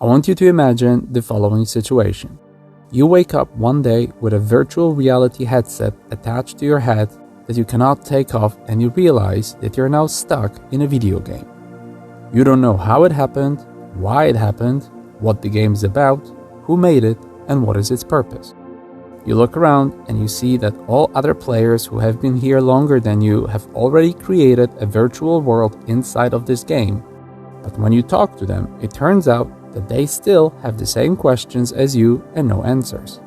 I want you to imagine the following situation. You wake up one day with a virtual reality headset attached to your head that you cannot take off, and you realize that you're now stuck in a video game. You don't know how it happened, why it happened, what the game is about, who made it, and what is its purpose. You look around and you see that all other players who have been here longer than you have already created a virtual world inside of this game. But when you talk to them, it turns out that they still have the same questions as you and no answers.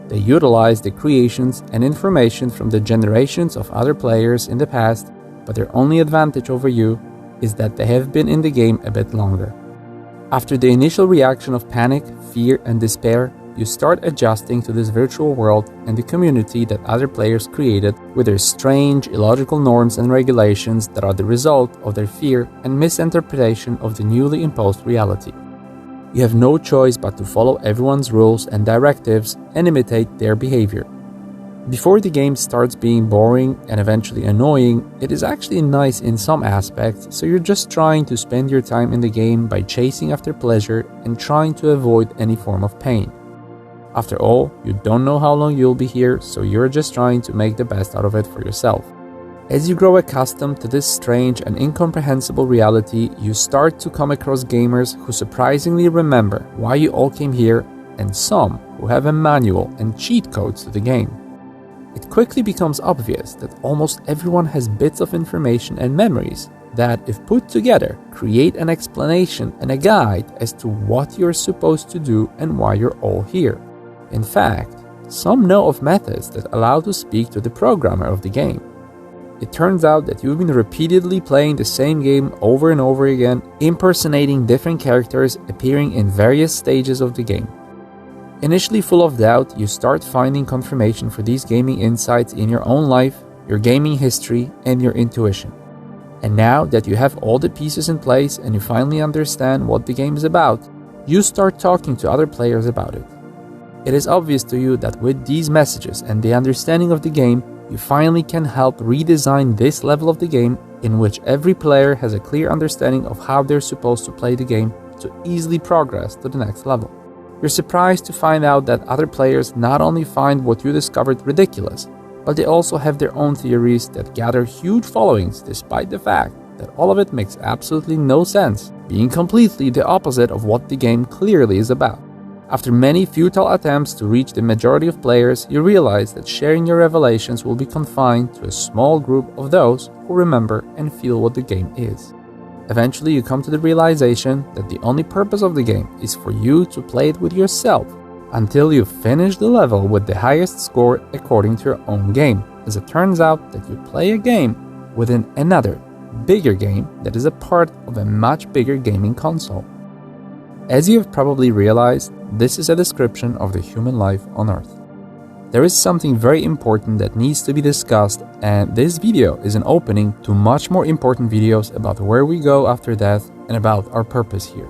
They utilize the creations and information from the generations of other players in the past, but their only advantage over you is that they have been in the game a bit longer. After the initial reaction of panic, fear, and despair, you start adjusting to this virtual world and the community that other players created with their strange, illogical norms and regulations that are the result of their fear and misinterpretation of the newly imposed reality. You have no choice but to follow everyone's rules and directives and imitate their behavior. Before the game starts being boring and eventually annoying, it is actually nice in some aspects, so you're just trying to spend your time in the game by chasing after pleasure and trying to avoid any form of pain. After all, you don't know how long you'll be here, so you're just trying to make the best out of it for yourself. As you grow accustomed to this strange and incomprehensible reality, you start to come across gamers who surprisingly remember why you all came here, and some who have a manual and cheat codes to the game. It quickly becomes obvious that almost everyone has bits of information and memories that, if put together, create an explanation and a guide as to what you're supposed to do and why you're all here. In fact, some know of methods that allow to speak to the programmer of the game. It turns out that you've been repeatedly playing the same game over and over again, impersonating different characters appearing in various stages of the game. Initially full of doubt, you start finding confirmation for these gaming insights in your own life, your gaming history, and your intuition. And now that you have all the pieces in place and you finally understand what the game is about, you start talking to other players about it. It is obvious to you that with these messages and the understanding of the game, you finally can help redesign this level of the game in which every player has a clear understanding of how they're supposed to play the game to easily progress to the next level. You're surprised to find out that other players not only find what you discovered ridiculous, but they also have their own theories that gather huge followings despite the fact that all of it makes absolutely no sense, being completely the opposite of what the game clearly is about. After many futile attempts to reach the majority of players, you realize that sharing your revelations will be confined to a small group of those who remember and feel what the game is. Eventually, you come to the realization that the only purpose of the game is for you to play it with yourself until you finish the level with the highest score according to your own game, as it turns out that you play a game within another, bigger game that is a part of a much bigger gaming console. As you have probably realized, this is a description of the human life on Earth. There is something very important that needs to be discussed, and this video is an opening to much more important videos about where we go after death and about our purpose here.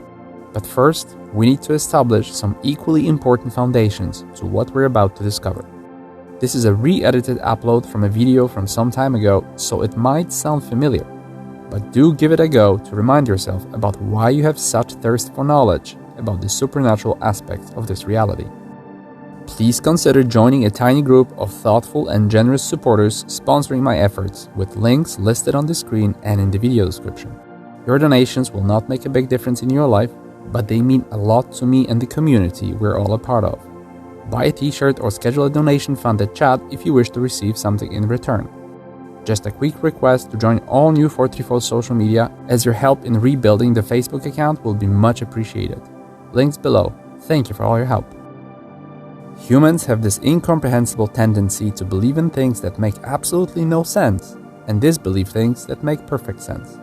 But first, we need to establish some equally important foundations to what we're about to discover. This is a re-edited upload from a video from some time ago, so it might sound familiar. But do give it a go to remind yourself about why you have such thirst for knowledge about the supernatural aspects of this reality. Please consider joining a tiny group of thoughtful and generous supporters sponsoring my efforts, with links listed on the screen and in the video description. Your donations will not make a big difference in your life, but they mean a lot to me and the community we're all a part of. Buy a t-shirt or schedule a donation fund at chat if you wish to receive something in return. Just a quick request to join all new 434 social media, as your help in rebuilding the Facebook account will be much appreciated. Links below. Thank you for all your help. Humans have this incomprehensible tendency to believe in things that make absolutely no sense, and disbelieve things that make perfect sense.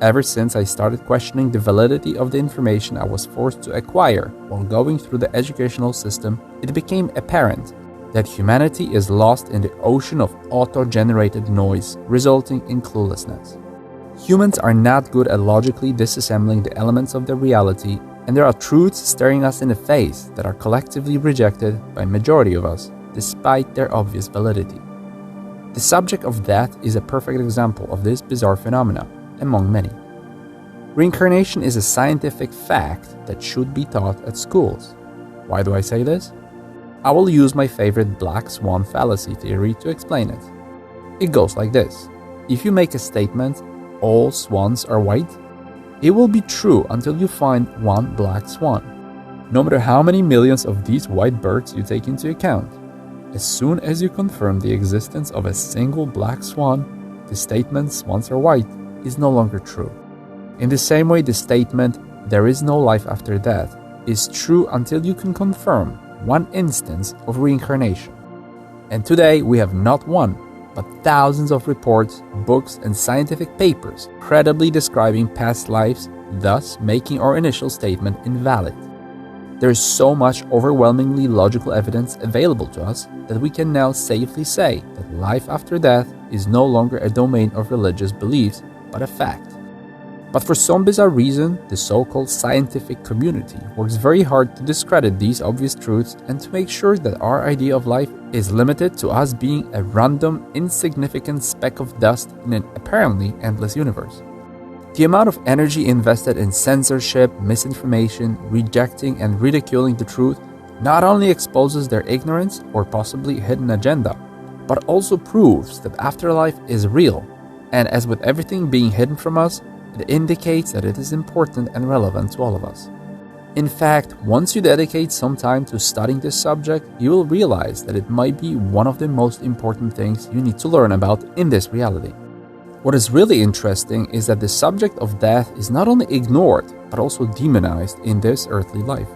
Ever since I started questioning the validity of the information I was forced to acquire while going through the educational system, it became apparent that humanity is lost in the ocean of auto-generated noise, resulting in cluelessness. Humans are not good at logically disassembling the elements of their reality, and there are truths staring us in the face that are collectively rejected by a majority of us, despite their obvious validity. The subject of death is a perfect example of this bizarre phenomena, among many. Reincarnation is a scientific fact that should be taught at schools. Why do I say this? I will use my favorite black swan fallacy theory to explain it. It goes like this. If you make a statement, all swans are white, it will be true until you find one black swan. No matter how many millions of these white birds you take into account, as soon as you confirm the existence of a single black swan, the statement swans are white is no longer true. In the same way, the statement there is no life after death is true until you can confirm one instance of reincarnation. And today we have not one, but thousands of reports, books, and scientific papers credibly describing past lives, thus making our initial statement invalid. There is so much overwhelmingly logical evidence available to us that we can now safely say that life after death is no longer a domain of religious beliefs, but a fact. But for some bizarre reason, the so-called scientific community works very hard to discredit these obvious truths and to make sure that our idea of life is limited to us being a random, insignificant speck of dust in an apparently endless universe. The amount of energy invested in censorship, misinformation, rejecting and ridiculing the truth not only exposes their ignorance or possibly hidden agenda, but also proves that afterlife is real, and as with everything being hidden from us, it indicates that it is important and relevant to all of us. In fact, once you dedicate some time to studying this subject, you will realize that it might be one of the most important things you need to learn about in this reality. What is really interesting is that the subject of death is not only ignored, but also demonized in this earthly life.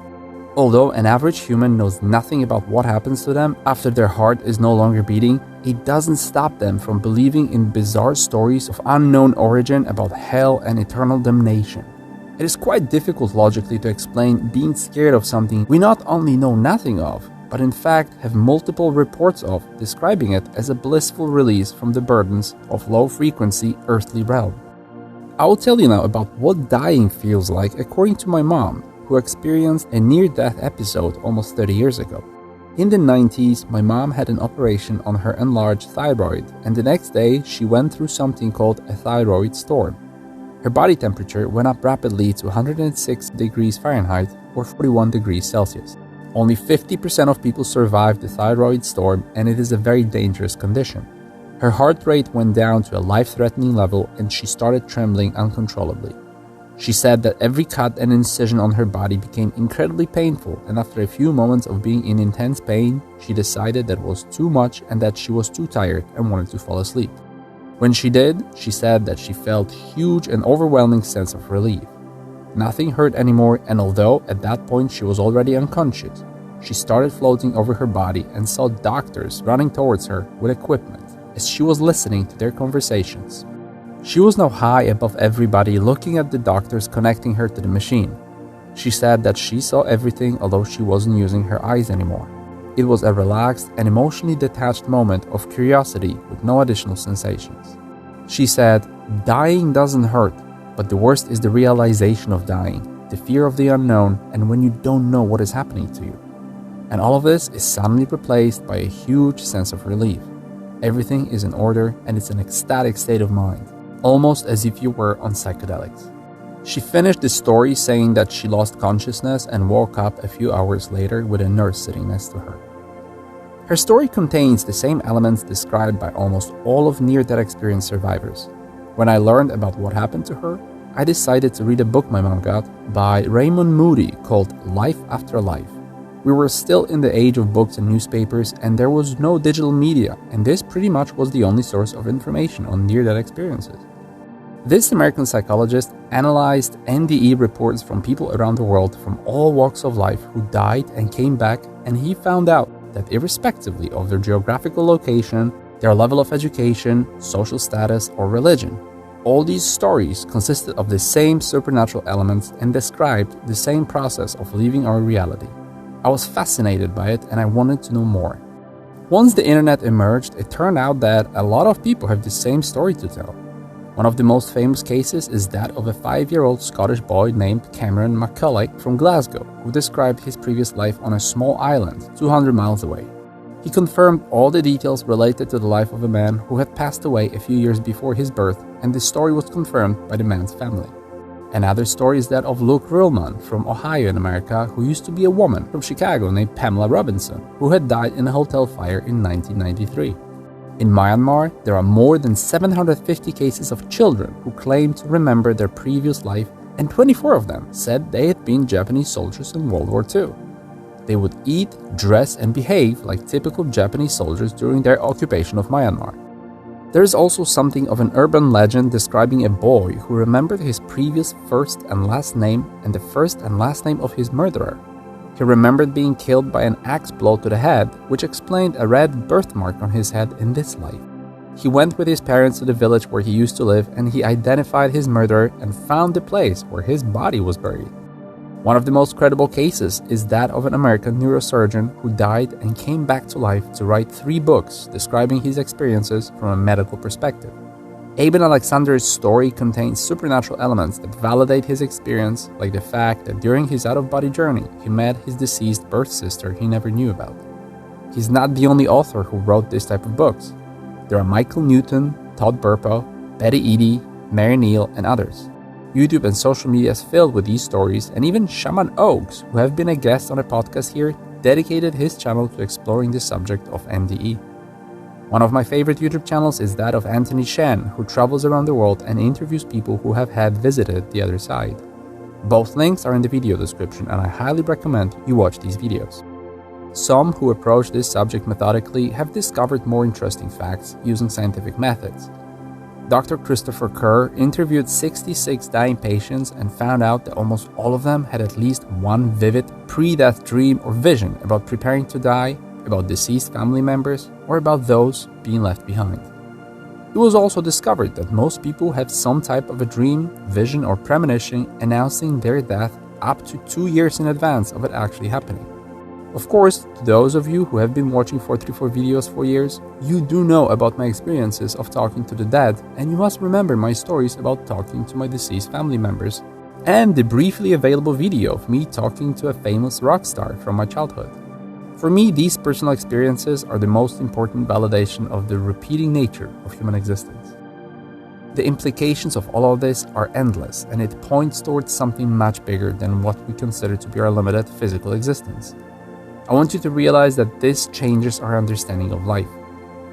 Although an average human knows nothing about what happens to them after their heart is no longer beating, it doesn't stop them from believing in bizarre stories of unknown origin about hell and eternal damnation. It is quite difficult logically to explain being scared of something we not only know nothing of, but in fact have multiple reports of, describing it as a blissful release from the burdens of low-frequency earthly realm. I will tell you now about what dying feels like according to my mom, who experienced a near-death episode almost 30 years ago. In the 90s, my mom had an operation on her enlarged thyroid, and the next day she went through something called a thyroid storm. Her body temperature went up rapidly to 106 degrees Fahrenheit or 41 degrees Celsius. Only 50% of people survive the thyroid storm, and it is a very dangerous condition. Her heart rate went down to a life-threatening level, and she started trembling uncontrollably. She said that every cut and incision on her body became incredibly painful, and after a few moments of being in intense pain, she decided that it was too much and that she was too tired and wanted to fall asleep. When she did, she said that she felt a huge and overwhelming sense of relief. Nothing hurt anymore, and although at that point she was already unconscious, she started floating over her body and saw doctors running towards her with equipment as she was listening to their conversations. She was now high above everybody, looking at the doctors connecting her to the machine. She said that she saw everything, although she wasn't using her eyes anymore. It was a relaxed and emotionally detached moment of curiosity with no additional sensations. She said, "Dying doesn't hurt, but the worst is the realization of dying, the fear of the unknown, and when you don't know what is happening to you. And all of this is suddenly replaced by a huge sense of relief. Everything is in order, and it's an ecstatic state of mind, almost as if you were on psychedelics." She finished the story saying that she lost consciousness and woke up a few hours later with a nurse sitting next to her. Her story contains the same elements described by almost all of near-death experience survivors. When I learned about what happened to her, I decided to read a book my mom got by Raymond Moody called Life After Life. We were still in the age of books and newspapers, and there was no digital media, and this pretty much was the only source of information on near-death experiences. This American psychologist analyzed NDE reports from people around the world from all walks of life who died and came back, and he found out that irrespectively of their geographical location, their level of education, social status, or religion, all these stories consisted of the same supernatural elements and described the same process of leaving our reality. I was fascinated by it and I wanted to know more. Once the internet emerged, it turned out that a lot of people have the same story to tell. One of the most famous cases is that of a 5-year-old Scottish boy named Cameron McCulloch from Glasgow, who described his previous life on a small island 200 miles away. He confirmed all the details related to the life of a man who had passed away a few years before his birth, and the story was confirmed by the man's family. Another story is that of Luke Rillman from Ohio in America, who used to be a woman from Chicago named Pamela Robinson, who had died in a hotel fire in 1993. In Myanmar, there are more than 750 cases of children who claim to remember their previous life, and 24 of them said they had been Japanese soldiers in World War II. They would eat, dress, and behave like typical Japanese soldiers during their occupation of Myanmar. There is also something of an urban legend describing a boy who remembered his previous first and last name and the first and last name of his murderer. He remembered being killed by an axe blow to the head, which explained a red birthmark on his head in this life. He went with his parents to the village where he used to live, and he identified his murderer and found the place where his body was buried. One of the most credible cases is that of an American neurosurgeon who died and came back to life to write 3 books describing his experiences from a medical perspective. Aben Alexander's story contains supernatural elements that validate his experience, like the fact that during his out-of-body journey, he met his deceased birth sister he never knew about. He's not the only author who wrote this type of books. There are Michael Newton, Todd Burpo, Betty Eadie, Mary Neal, and others. YouTube and social media is filled with these stories, and even Shaman Oaks, who have been a guest on a podcast here, dedicated his channel to exploring the subject of NDE. One of my favorite YouTube channels is that of Anthony Shen, who travels around the world and interviews people who have had visited the other side. Both links are in the video description, and I highly recommend you watch these videos. Some who approach this subject methodically have discovered more interesting facts using scientific methods. Dr. Christopher Kerr interviewed 66 dying patients and found out that almost all of them had at least one vivid pre-death dream or vision about preparing to die, about deceased family members, or about those being left behind. It was also discovered that most people have some type of a dream, vision, or premonition announcing their death up to 2 years in advance of it actually happening. Of course, to those of you who have been watching 434 videos for years, you do know about my experiences of talking to the dead, and you must remember my stories about talking to my deceased family members, and the briefly available video of me talking to a famous rock star from my childhood. For me, these personal experiences are the most important validation of the repeating nature of human existence. The implications of all of this are endless, and it points towards something much bigger than what we consider to be our limited physical existence. I want you to realize that this changes our understanding of life.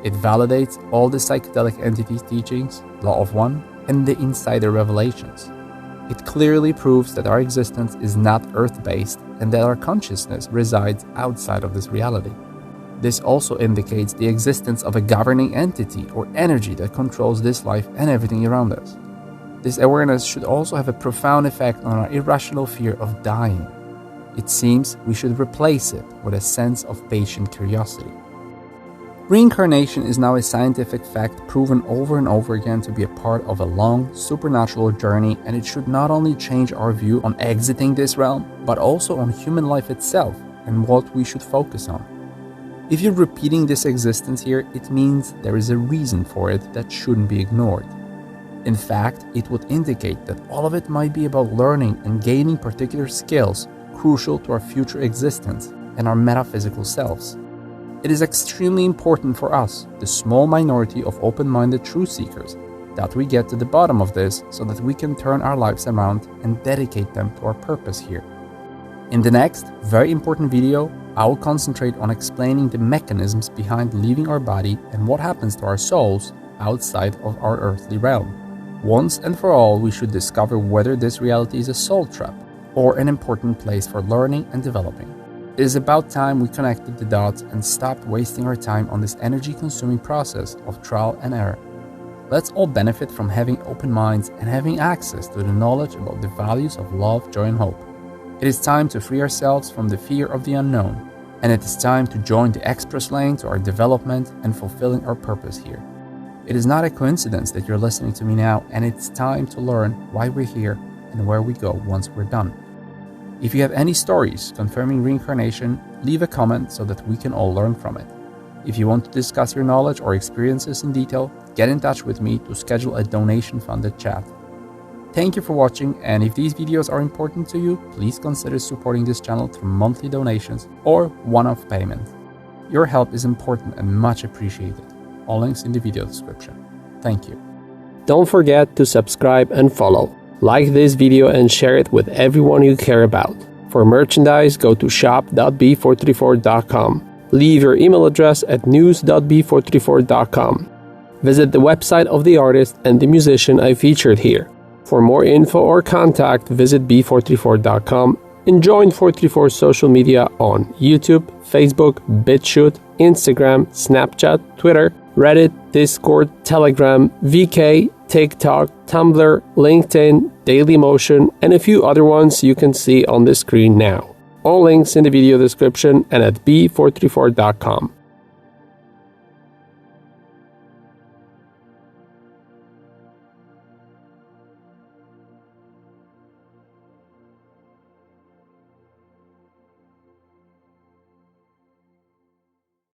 It validates all the psychedelic entities' teachings, Law of One, and the insider revelations. It clearly proves that our existence is not earth-based and that our consciousness resides outside of this reality. This also indicates the existence of a governing entity or energy that controls this life and everything around us. This awareness should also have a profound effect on our irrational fear of dying. It seems we should replace it with a sense of patient curiosity. Reincarnation is now a scientific fact proven over and over again to be a part of a long, supernatural journey, and it should not only change our view on exiting this realm, but also on human life itself and what we should focus on. If you're repeating this existence here, it means there is a reason for it that shouldn't be ignored. In fact, it would indicate that all of it might be about learning and gaining particular skills crucial to our future existence and our metaphysical selves. It is extremely important for us, the small minority of open-minded truth seekers, that we get to the bottom of this so that we can turn our lives around and dedicate them to our purpose here. In the next, very important video, I will concentrate on explaining the mechanisms behind leaving our body and what happens to our souls outside of our earthly realm. Once and for all, we should discover whether this reality is a soul trap or an important place for learning and developing. It is about time we connected the dots and stopped wasting our time on this energy-consuming process of trial and error. Let's all benefit from having open minds and having access to the knowledge about the values of love, joy, and hope. It is time to free ourselves from the fear of the unknown, and it is time to join the express lane to our development and fulfilling our purpose here. It is not a coincidence that you're listening to me now, and it's time to learn why we're here and where we go once we're done. If you have any stories confirming reincarnation, leave a comment so that we can all learn from it. If you want to discuss your knowledge or experiences in detail, get in touch with me to schedule a donation-funded chat. Thank you for watching, and if these videos are important to you, please consider supporting this channel through monthly donations or one-off payment. Your help is important and much appreciated. All links in the video description. Thank you. Don't forget to subscribe and follow. Like this video and share it with everyone you care about. For merchandise, go to shop.b434.com. Leave your email address at news.b434.com. Visit the website of the artist and the musician I featured here. For more info or contact, visit b434.com and join 434's social media on YouTube, Facebook, BitChute, Instagram, Snapchat, Twitter, Reddit, Discord, Telegram, VK, TikTok, Tumblr, LinkedIn, Dailymotion, and a few other ones you can see on the screen now. All links in the video description and at b434.com.